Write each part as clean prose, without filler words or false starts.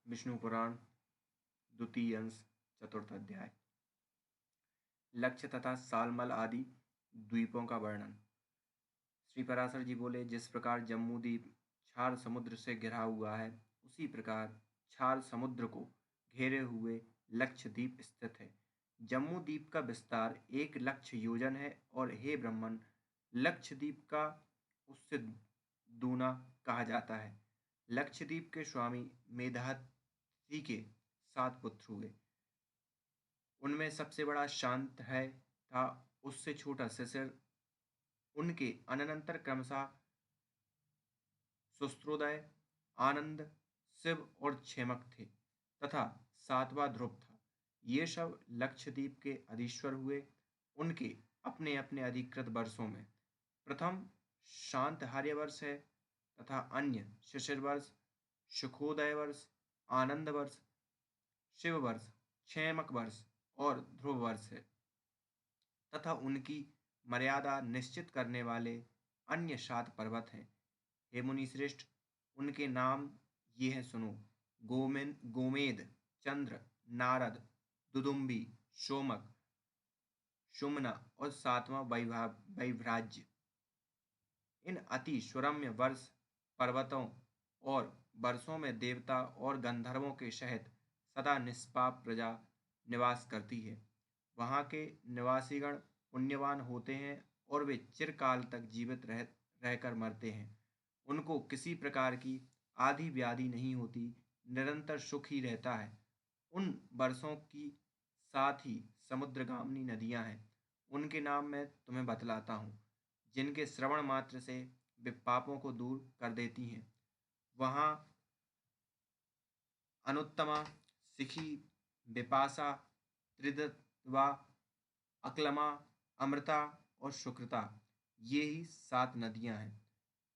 विष्णु पुराण द्वितीय अंश चतुर्थ अध्याय। लक्ष्य तथा सालमल आदि द्वीपों का वर्णन। श्री पराशर जी बोले, जिस प्रकार जम्मू द्वीप क्षार समुद्र से घिरा हुआ है, उसी प्रकार क्षार समुद्र को घेरे हुए लक्षद्वीप स्थित है। जम्मू द्वीप का विस्तार 1,00,000 योजन है और हे ब्रह्मन, लक्षद्वीप का उससे दूना कहा जाता है। लक्षद्वीप के स्वामी मेधातिथि के 7 पुत्र हुए। उनमें सबसे बड़ा शांत है था, उससे छोटा शिशिर। उनके अनंतर क्रमशः सुस्त्रोदय, आनंद, शिव और क्षेमक थे तथा 7वां ध्रुव था। ये सब लक्षद्वीप के अधीश्वर हुए। उनके अपने अपने अधिकृत वर्षों में प्रथम शांत हार्य वर्ष है तथा अन्य शिशिर वर्ष, सुखोदय वर्ष, आनंद वर्ष, शिव वर्ष, क्षेमक वर्ष और ध्रुव वर्ष है तथा उनकी मर्यादा निश्चित करने वाले अन्य 7 पर्वत हैं। हे मुनि श्रेष्ठ, उनके नाम ये हैं, सुनो। गोमेद, चंद्र, नारद, दुदुम्बी, सोमक, सुमना और 7वां वैभ्राज्य। इन अति सुरम्य वर्ष पर्वतों और वर्षों में देवता और गंधर्वों के सहित सदा निष्पाप प्रजा निवास करती है। वहाँ के निवासीगण पुण्यवान होते हैं और वे चिरकाल तक जीवित रहकर मरते हैं। उनको किसी प्रकार की आदि व्याधि नहीं होती, निरंतर सुख ही रहता है। उन वर्षों की साथ ही समुद्रगामिनी नदियां हैं। उनके नाम मैं तुम्हें बतलाता हूँ, जिनके श्रवण मात्र से वे पापों को दूर कर देती हैं। वहाँ अनुत्तमा, सिखी, बिपाशा, त्रिदवा, अक्लमा, अमृता और शुक्रता, ये ही 7 नदियां हैं।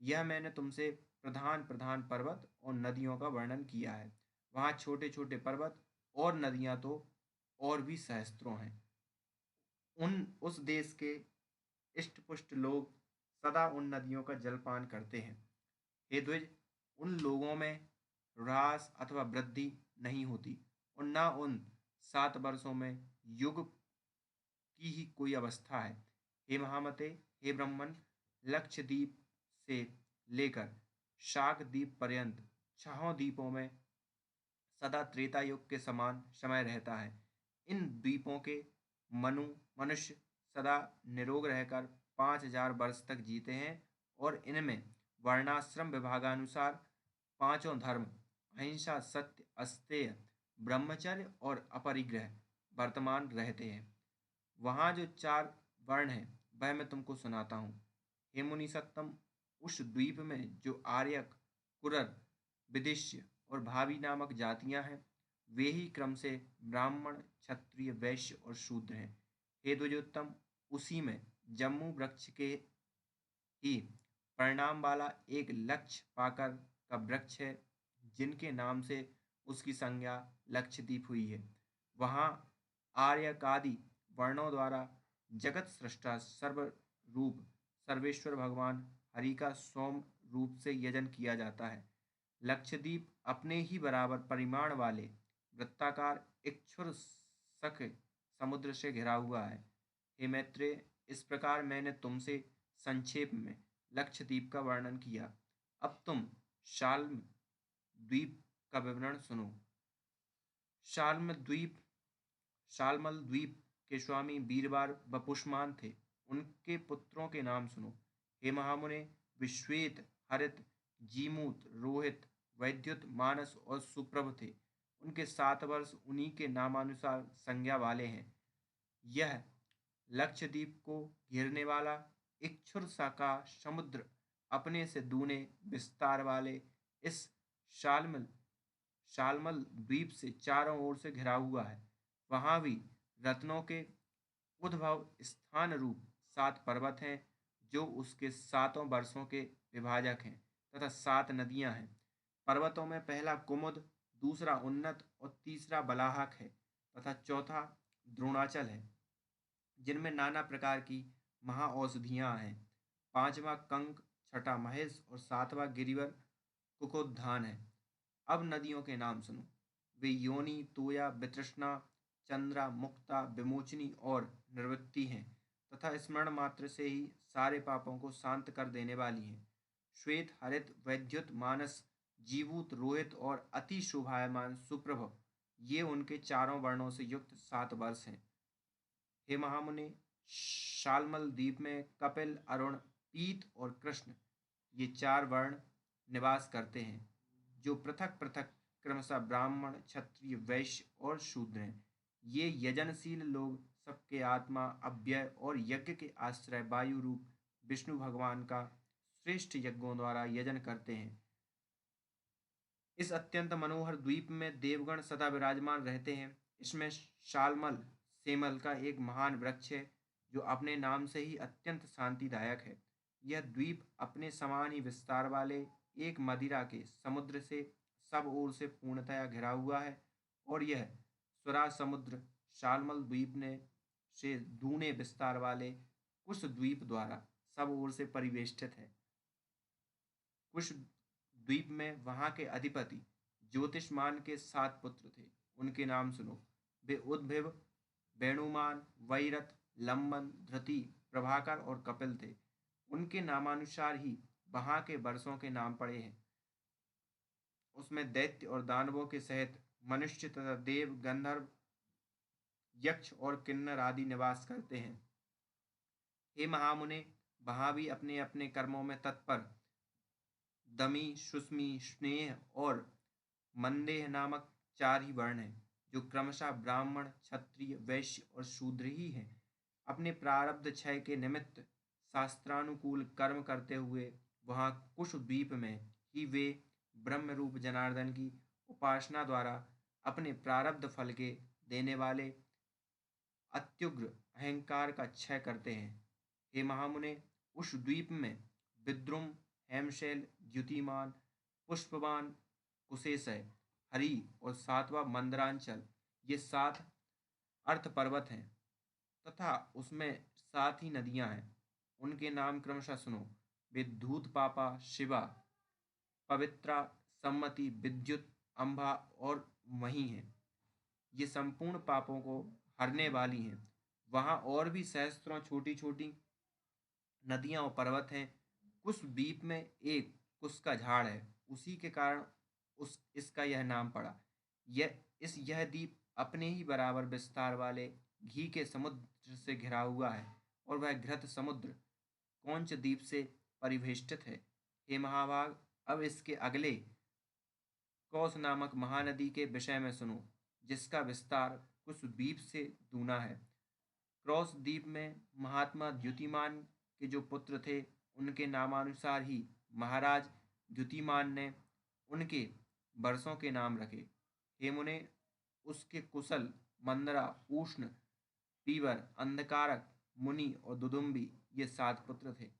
यह मैंने तुमसे प्रधान प्रधान पर्वत और नदियों का वर्णन किया है। वहाँ छोटे छोटे पर्वत और नदियां तो और भी सहस्त्रों हैं। उस देश के इष्ट पुष्ट लोग सदा उन नदियों का जलपान करते हैं। हे द्विज, उन लोगों में ह्रास अथवा वृद्धि नहीं होती और न उन 7 वर्षों में युग की ही कोई अवस्था है। हे महामते, हे ब्रह्मन, लक्षद्वीप से लेकर शाकद्वीप पर्यंत 6 द्वीपों में सदा त्रेता युग के समान समय रहता है। इन द्वीपों के मनुष्य सदा निरोग रहकर 5,000 वर्ष तक जीते हैं और इनमें वर्णाश्रम विभागानुसार 5 धर्म, अहिंसा, सत्य, अस्तेय, ब्रह्मचर्य और अपरिग्रह वर्तमान रहते हैं। वहाँ जो 4 वर्ण हैं, वह मैं तुमको सुनाता हूँ। हे मुनि सत्तम, उस द्वीप में जो आर्यक, कुरर, विदिश्य और भावी नामक जातियां हैं, वे ही क्रम से ब्राह्मण, क्षत्रिय, वैश्य और शूद्र हैं। हे द्विजोत्तम, उसी में जम्मू वृक्ष के ही परिणाम वाला एक लक्ष्य पाकर का वृक्ष है, जिनके नाम से उसकी संज्ञा लक्षद्वीप हुई है। वहाँ आर्यकादि वर्णों द्वारा जगत सृष्टा सर्वरूप सर्वेश्वर भगवान हरि का सोम रूप से यजन किया जाता है। लक्षद्वीप अपने ही बराबर परिमाण वाले वृत्ताकार इक्षुर सख समुद्र से घिरा हुआ है। हे मैत्रेय, इस प्रकार मैंने तुमसे संक्षेप में लक्षद्वीप का वर्णन किया। अब तुम शाल्म द्वीप का विवरण सुनो। शाल्म द्वीप शालमल द्वीप के स्वामी वीरवार व पुष्मान थे। उनके पुत्रों के नाम सुनो। हे महामुने, विश्वेत, हरित, जीमूत, रोहित, वैद्युत, मानस और सुप्रभ थे। उनके 7 वर्ष उन्हीं के नामानुसार संज्ञा वाले हैं। यह लक्षद्वीप को घेरने वाला इक्षुर का समुद्र अपने से दूने विस्तार वाले इस शालमल शालमल द्वीप से चारों ओर से घिरा हुआ है। वहाँ भी रत्नों के उद्भव स्थान रूप 7 पर्वत हैं, जो उसके 7 वर्षों के विभाजक हैं तथा 7 नदियां हैं। पर्वतों में पहला कुमुद, दूसरा उन्नत और तीसरा बलाहक है तथा चौथा द्रोणाचल है, जिनमें नाना प्रकार की महाऔषधियां हैं। 5वां कंक, छठा महेश और 7वां गिरिवर कुकोद्धान है। अब नदियों के नाम सुनो। वे योनि, तोया, वितृष्णा, चंद्रा, मुक्ता, विमोचनी और निवृत्ति हैं तथा स्मरण मात्र से ही सारे पापों को शांत कर देने वाली हैं। श्वेत, हरित, वैद्युत, मानस, जीवूत, रोहित और अति शोभायमान सुप्रभ, ये उनके चारों वर्णों से युक्त 7 वर्ष हैं। हे महामुने, शालमल द्वीप में कपिल, अरुण, पीत और कृष्ण, ये 4 वर्ण निवास करते हैं, जो पृथक पृथक क्रमशः ब्राह्मण, क्षत्रिय, वैश्य और शूद्र हैं। ये यजनशील लोग सबके आत्मा, अव्यय और यज्ञ के आश्रय वायु रूप विष्णु भगवान का श्रेष्ठ यज्ञों द्वारा यजन करते हैं। इस अत्यंत मनोहर द्वीप में देवगण सदा विराजमान रहते हैं। इसमें शालमल सेमल का एक महान वृक्ष है, जो अपने नाम से ही अत्यंत शांतिदायक है। यह द्वीप अपने समान ही विस्तार वाले एक मदिरा के समुद्र से सब ओर से पूर्णतया घिरा हुआ है, और यह स्वराज समुद्र शालमल द्वीप ने से दूने विस्तार वाले कुश द्वीप द्वारा सब ओर से परिवेष्टित है। कुश द्वीप में वहां के अधिपति ज्योतिषमान के 7 पुत्र थे। उनके नाम सुनो। वे उद्भिव, वेणुमान, वैरथ, लंबन, धृति, प्रभाकर और कपिल थे। उनके नामानुसार ही वहां के वर्षों के नाम पड़े हैं। उसमें दैत्य और दानवों के सहित मनुष्य तथा देव, गंधर्व, यक्ष और किन्नर आदि निवास करते हैं। हे महामुने, वहां भी अपने अपने कर्मों में तत्पर दमी, सुस्मी, स्नेह और मंदेह नामक 4 ही वर्ण हैं, जो क्रमशः ब्राह्मण, क्षत्रिय, वैश्य और शूद्र ही हैं। अपने प्रारब्ध क्षय के निमित्त शास्त्रानुकूल कर्म करते हुए वहाँ कुश द्वीप में ही वे ब्रह्म रूप जनार्दन की उपासना द्वारा अपने प्रारब्ध फल के देने वाले अत्युग्र अहंकार का क्षय करते हैं। हे महामुने, उस द्वीप में विद्रुम, हेमशैल, द्युतिमान, पुष्पवान, कुशेशय, हरि और 7वां मंदरांचल, ये 7 अर्थ पर्वत हैं तथा उसमें 7 ही नदियां हैं। उनके नाम क्रमशः सुनो। वे धूत पापा, शिवा, पवित्रा, सम्मति, विद्युत, अम्बा और मही हैं। ये संपूर्ण पापों को हरने वाली हैं। वहाँ और भी सहस्त्रों छोटी छोटी नदियां और पर्वत हैं। कुछ द्वीप में एक कुश का झाड़ है, उसी के कारण उस इसका यह नाम पड़ा। यह द्वीप अपने ही बराबर विस्तार वाले घी के समुद्र से घिरा हुआ है, और वह घृत समुद्र कौंच द्वीप से परिवेष्टित है। हे महाभाग, अब इसके अगले कौस नामक महानदी के विषय में सुनो, जिसका विस्तार कुछ द्वीप से दूना है। क्रॉस द्वीप में महात्मा द्युतिमान के जो पुत्र थे, उनके नामानुसार ही महाराज द्युतिमान ने उनके वर्षों के नाम रखे। हे मुने, उसके कुशल, मंदरा, उष्ण, पीवर, अंधकारक, मुनि और दुदुम्बी, ये 7 पुत्र थे।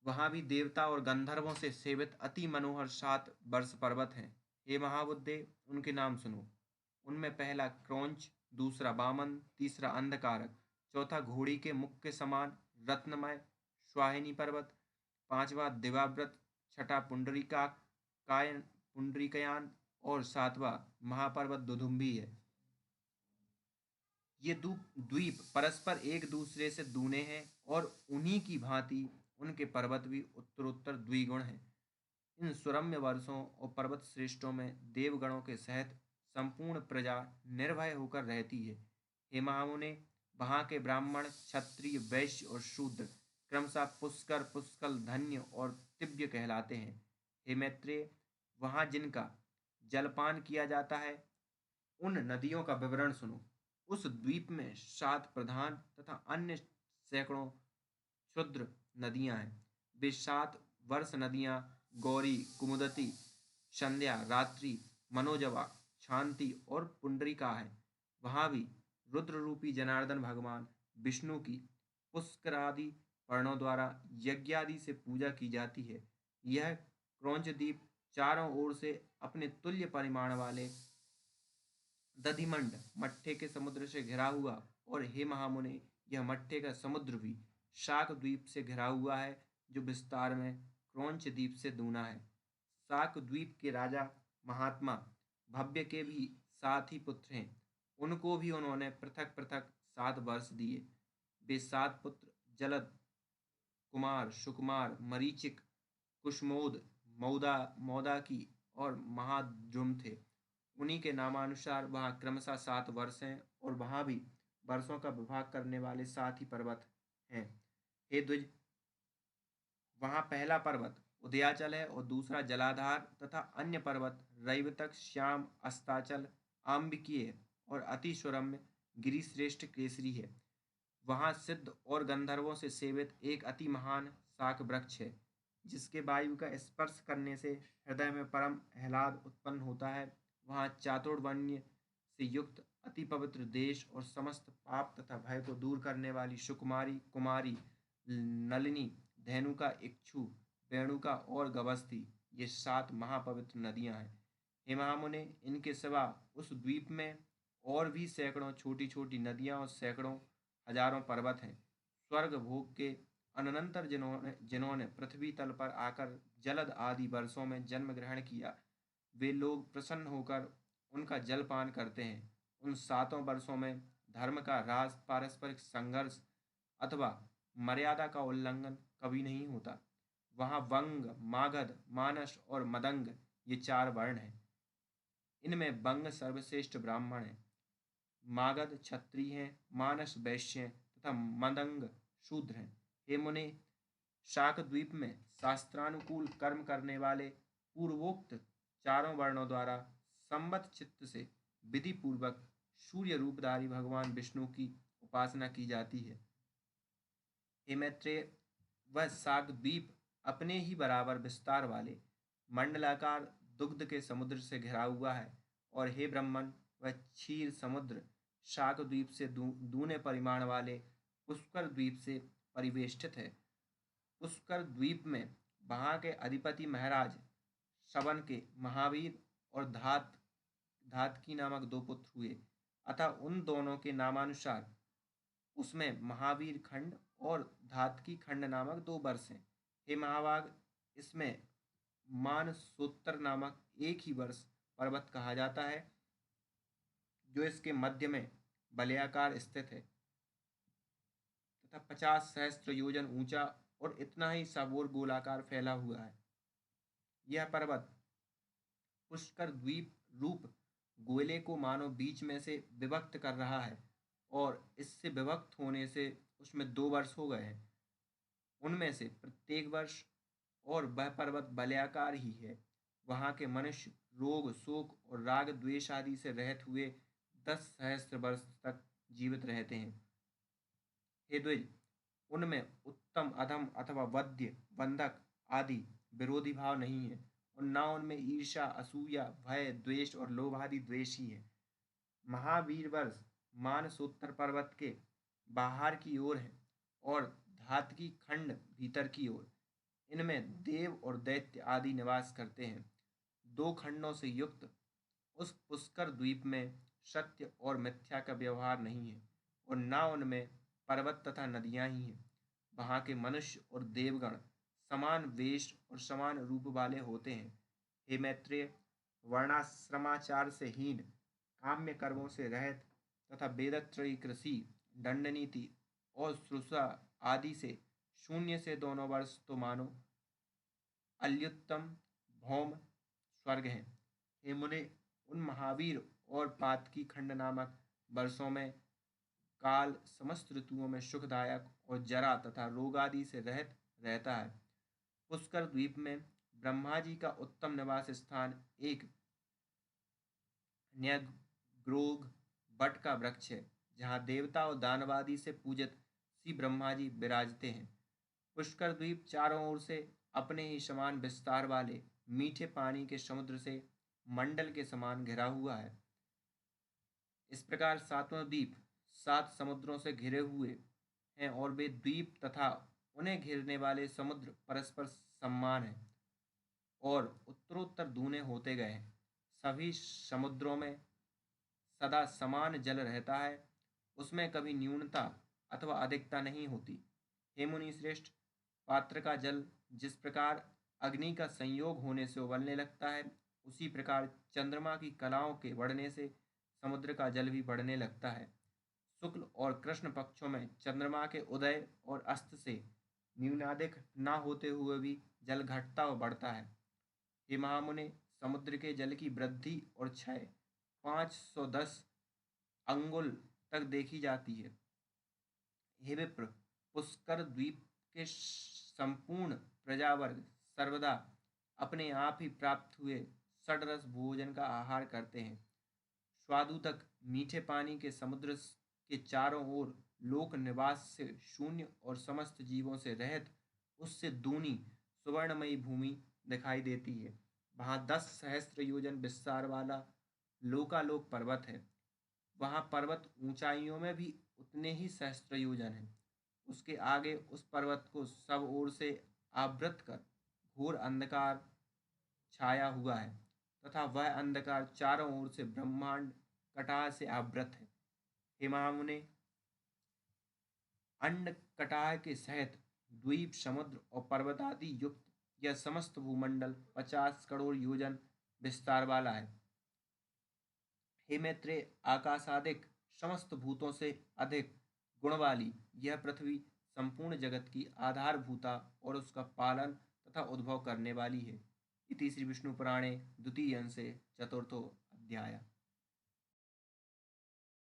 वहाँ भी देवता और गंधर्वों से सेवित अति मनोहर 7 वर्ष पर्वत हैं। हे महाबुद्धे, उनके नाम सुनो। उनमें पहला क्रौंच, दूसरा वामन, तीसरा अंधकारक, चौथा घोड़ी के मुख के समान रत्नमय स्वाहिनी पर्वत, 5वां दिवाव्रत, छठा पुंडरीकयान और 7वां महापर्वत दुदुम्बी है। ये द्वीप परस्पर एक दूसरे से दूने हैं, और उन्हीं की भांति उनके पर्वत भी उत्तरोत्तर द्विगुण हैं। इन सुरम्य वर्षों और पर्वत श्रेष्ठों में देवगणों के सहित संपूर्ण प्रजा निर्भय होकर रहती है। हे महामुने, वहाँ के ब्राह्मण, क्षत्रिय, वैश्य और शूद्र क्रमशः पुष्कर, पुष्कल, धन्य और दिव्य कहलाते हैं। हे मैत्रेय, वहाँ जिनका जलपान किया जाता है, उन नदियों का विवरण सुनो। उस द्वीप में 7 प्रधान तथा अन्य सैकड़ों क्षुद्र नदियां हैं। वे 7 वर्ष नदियां गौरी, कुमुदती, संध्या, रात्रि, मनोजवा, शांति और पुंडरिका है। वहाँ भी रुद्र रूपी जनार्दन भगवान विष्णु की पुष्करादि पर्णों द्वारा यज्ञादि से पूजा की जाती है। यह क्रौंच द्वीप चारों ओर से अपने तुल्य परिमाण वाले दधिमंड मट्ठे के समुद्र से घिरा हुआ, और हे महामुने, यह मट्ठे का समुद्र भी शाक द्वीप से घिरा हुआ है, जो विस्तार में क्रौंच द्वीप से दूना है। शाक द्वीप के राजा महात्मा भव्य के भी 7 ही पुत्र हैं। उनको भी उन्होंने पृथक पृथक 7 वर्ष दिए। वे 7 पुत्र जलद, कुमार, सुकुमार, मरीचिक, कुशमोद, मौदा मौदाकी और महाद्रुम थे। उन्हीं के नामानुसार वहाँ क्रमशः 7 वर्ष हैं और वहाँ भी वर्षों का विभाग करने वाले 7 ही पर्वत हैं। हे द्विज, वहाँ पहला पर्वत उदयाचल है और दूसरा जलाधार तथा अन्य पर्वत रैवतक, श्याम, अस्ताचल, आम्बिकीय और अति सुरम्य गिरिश्रेष्ठ केसरी है। वहाँ सिद्ध और गंधर्वों से सेवित एक अति महान शाक वृक्ष है, जिसके वायु का स्पर्श करने से हृदय में परम आह्लाद उत्पन्न होता है। वहाँ चातुर्वर्ण्य से युक्त अति पवित्र देश और समस्त पाप तथा भय को दूर करने वाली सुकुमारी, कुमारी, नलिनी, धेनुका, इक्षु, वेणुका और गवस्ती, ये 7 महापवित्र नदियां हैं। हे महामुने, इनके सिवा उस द्वीप में और भी सैकड़ों छोटी छोटी नदियां और सैकड़ों हजारों पर्वत हैं। स्वर्ग भोग के अनंतर जिन्होंने जिन्होंने पृथ्वी तल पर आकर जलद आदि वर्षों में जन्म ग्रहण किया, वे लोग प्रसन्न होकर उनका जलपान करते हैं। उन 7 वर्षों में धर्म का ह्रास, पारस्परिक संघर्ष अथवा मर्यादा का उल्लंघन कभी नहीं होता। वहाँ वंग, मागध, मानस और मदंग, ये 4 वर्ण हैं। इनमें वंग सर्वश्रेष्ठ ब्राह्मण है, मागध क्षत्रिय हैं, मानस वैश्य हैं तथा मदंग शूद्र हैं। हे मुने, शाक द्वीप में शास्त्रानुकूल कर्म करने वाले पूर्वोक्त चारों वर्णों द्वारा संबद्ध चित्त से विधि पूर्वक सूर्य रूपधारी भगवान विष्णु की उपासना की जाती है। हे मैत्रेय, वह शाक द्वीप अपने ही बराबर विस्तार वाले मंडलाकार दुग्ध के समुद्र से घिरा हुआ है। और हे ब्रह्मन, वह क्षीर समुद्र शाक द्वीप से दूने परिमाण वाले पुष्कर द्वीप से परिवेष्टित है। पुष्कर द्वीप में वहाँ के अधिपति महाराज शवन के महावीर और धातकी नामक 2 पुत्र हुए। अतः उन दोनों के नामानुसार उसमें महावीर खंड और धातकी खंड नामक 2 वर्ष हैं। हे महाभाग, इसमें मानसोत्तर नामक एक ही वर्ष पर्वत कहा जाता है, जो इसके मध्य में वलयाकार स्थित है तथा 50 सहस्त्र योजन ऊंचा और इतना ही सबोर गोलाकार फैला हुआ है। यह पर्वत पुष्कर द्वीप रूप गोले को मानो बीच में से विभक्त कर रहा है और इससे विभक्त होने से उसमें 2 वर्ष हो गए हैं। उनमें से प्रत्येक वर्ष और वह पर्वत वलयाकार ही है। वहाँ के मनुष्य रोग, शोक और राग द्वेष आदि से रहित हुए 10 सहस्त्र वर्ष तक जीवित रहते हैं। हे द्विज, उनमें उत्तम, अधम अथवा वध्य, बंधक आदि विरोधी भाव नहीं है और न उनमें ईर्ष्या, असूया, भय, द्वेष और लोभ आदि द्वेष ही है। महावीर वर्ष मानसोत्तर पर्वत के बाहर की ओर है और धातकी खंड भीतर की ओर। इनमें देव और दैत्य आदि निवास करते हैं। 2 खंडों से युक्त उस पुष्कर द्वीप में सत्य और मिथ्या का व्यवहार नहीं है और न उनमें पर्वत तथा नदियां ही हैं। वहाँ के मनुष्य और देवगण समान वेश और समान रूप वाले होते हैं। हे मैत्रेय, वर्णाश्रमाचार से हीन, काम्य कर्मों से रहित तथा वेदत्रयी, कृषि, दंड नीति और श्रुषा आदि से शून्य से दोनों वर्ष तो मानो अल्युत्तम भौम स्वर्ग हैं। हे मुने, उन महावीर और पातकी खंड नामक वर्षों में काल समस्त ऋतुओं में सुखदायक और जरा तथा रोग आदि से रहित रहता है। पुष्कर द्वीप में ब्रह्मा जी का उत्तम निवास स्थान एक न्यग्रोग बट का वृक्ष है, जहाँ देवता और दानवादी से पूजित श्री ब्रह्मा जी विराजते हैं। पुष्कर द्वीप चारों ओर से अपने ही समान विस्तार वाले मीठे पानी के समुद्र से मंडल के समान घिरा हुआ है। इस प्रकार 7वां द्वीप 7 समुद्रों से घिरे हुए हैं और वे द्वीप तथा उन्हें घेरने वाले समुद्र परस्पर समान हैं और उत्तरोत्तर दूने होते गए हैं। सभी समुद्रों में सदा समान जल रहता है, उसमें कभी न्यूनता अथवा अधिकता नहीं होती। हे मुनि श्रेष्ठ, पात्र का जल जिस प्रकार अग्नि का संयोग होने से उबलने लगता है, उसी प्रकार चंद्रमा की कलाओं के बढ़ने से समुद्र का जल भी बढ़ने लगता है। शुक्ल और कृष्ण पक्षों में चंद्रमा के उदय और अस्त से न्यूनाधिक न होते हुए भी जल घटता और बढ़ता है। हे महामुने, समुद्र के जल की वृद्धि और क्षय 510 अंगुल तक देखी जाती है। हे विप्र, पुष्कर द्वीप के संपूर्ण प्रजावर्ग सर्वदा अपने आप ही प्राप्त हुए षडरस भोजन का आहार करते हैं। स्वादु तक मीठे पानी के समुद्र के चारों ओर लोक निवास से शून्य और समस्त जीवों से रहित उससे दूनी सुवर्णमयी भूमि दिखाई देती है। वहाँ 10 सहस्त्र योजन विस्तार वाला लोकालोक पर्वत है। वहाँ पर्वत ऊंचाइयों में भी उतने ही सहस्त्र योजन है। उसके आगे उस पर्वत को सब ओर से आवृत कर घोर अंधकार छाया हुआ है तथा वह अंधकार चारों ओर से ब्रह्मांड कटाह से आवृत है। हे महामुने, अंड कटाह के सहित द्वीप समुद्र और पर्वत आदि युक्त यह समस्त भूमंडल 50 करोड़ योजन विस्तार वाला है। हे मैत्रेय, आकाशादिक समस्त भूतों से अधिक गुण वाली यह पृथ्वी संपूर्ण जगत की आधारभूता और उसका पालन तथा उद्भव करने वाली है। इति श्री विष्णु पुराणे द्वितीय अंशे चतुर्थो अध्याय।